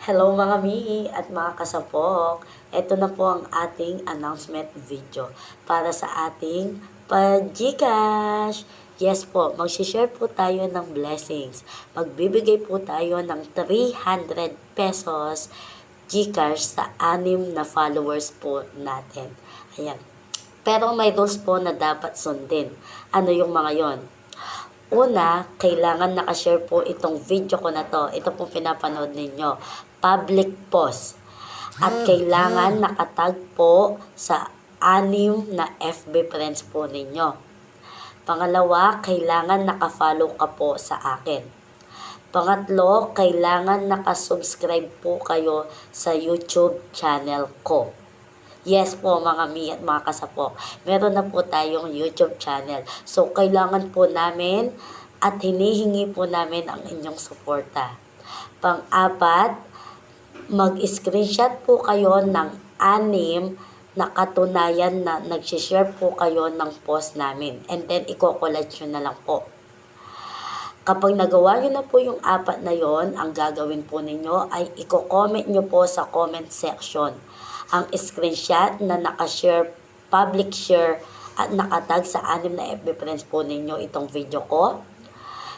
Hello mga mi at mga kasapok. Ito na po ang ating announcement video para sa ating pa-Gcash. Yes po, mag-share po tayo ng blessings. Magbibigay po tayo ng 300 pesos Gcash sa 6 na followers po natin. Ayan. Pero may rules po na dapat sundin. Ano yung mga yon? Una, kailangan nakashare po itong video ko na to. Ito pong pinapanood ninyo. Public post. At kailangan nakatag po sa 6 na FB friends po ninyo. Pangalawa, kailangan nakafollow ka po sa akin. Pangatlo, kailangan nakasubscribe po kayo sa YouTube channel ko. Yes po mga mi at mga kasapok, meron na po tayong YouTube channel. So kailangan po namin at hinihingi po namin ang inyong suporta. Pang-apat, mag-screenshot po kayo ng 6 na katunayan na nag-share po kayo ng post namin. And then i-collage nyo na lang po. Kapag nagawa nyo na po yung 4 na yon, ang gagawin po ninyo ay i-comment nyo po sa comment section ang screenshot na nakashare, public share at nakatag sa 6 na FB friends po ninyo itong video ko.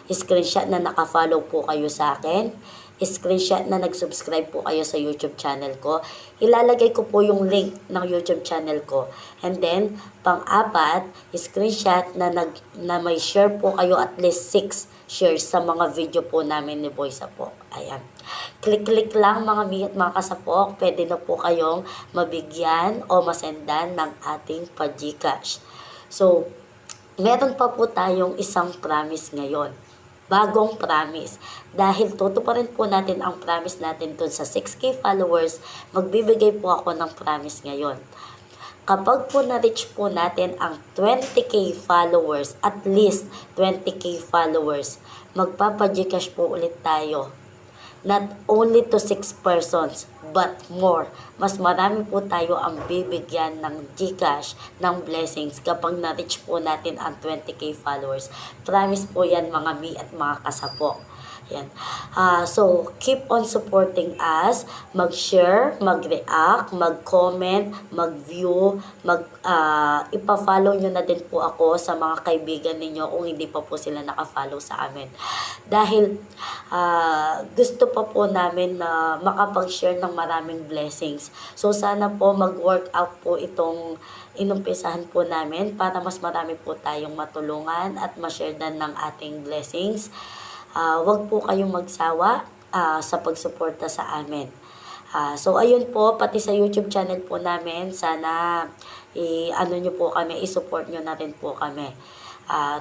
Screenshot na nakafollow po kayo sa akin. Screenshot na nag-subscribe po kayo sa YouTube channel ko. Ilalagay ko po yung link ng YouTube channel ko. And then, pang-apat, screenshot na may share po kayo at least 6 shares sa mga video po namin ni Boy Sapok. Ayan. Click-click lang mga mi at mga kasapok. Pwede na po kayong mabigyan o masendan ng ating pa-Gcash. So, meron pa po tayong isang promise ngayon. Bagong promise. Dahil tutuparin po natin ang promise natin dun sa 6K followers, magbibigay po ako ng promise ngayon. Kapag po na-reach po natin ang 20K followers, at least 20K followers, magpapa-Gcash po ulit tayo. Not only to 6 persons, but more. Mas marami po tayo ang bibigyan ng Gcash, ng blessings kapag na-reach po natin ang 20K followers. Promise po yan mga mi at mga kasapok. Yan. So, keep on supporting us. Mag-share, mag-react, mag-comment, mag-view, ipa-follow nyo na din po ako sa mga kaibigan ninyo kung hindi pa po sila naka-follow sa amin. Dahil gusto pa po namin na makapag-share ng maraming blessings. So, sana po mag-workout po itong inumpisahan po namin para mas marami po tayong matulungan at ma-share din ng ating blessings. Wag po kayong magsawa sa pagsuporta sa amin. So ayun po, pati sa YouTube channel po namin, sana ano nyo po kami, i-support nyo na rin po kami.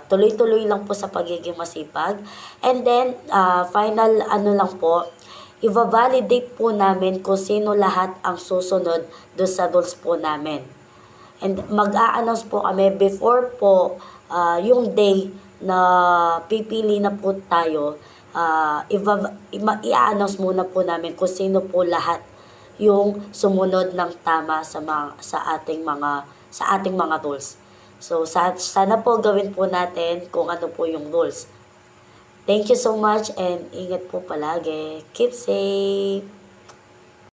Tuloy-tuloy lang po sa pagiging masipag. And then, final ano lang po, i-validate po namin kung sino lahat ang susunod doon sa rules po namin. And mag-a-announce po kami before po yung day na pipili na po tayo, i-announce muna po namin kung sino po lahat yung sumunod ng tama sa ating mga rules. So sana po gawin po natin kung ano po yung rules. Thank you so much and ingat po palagi. Keep safe.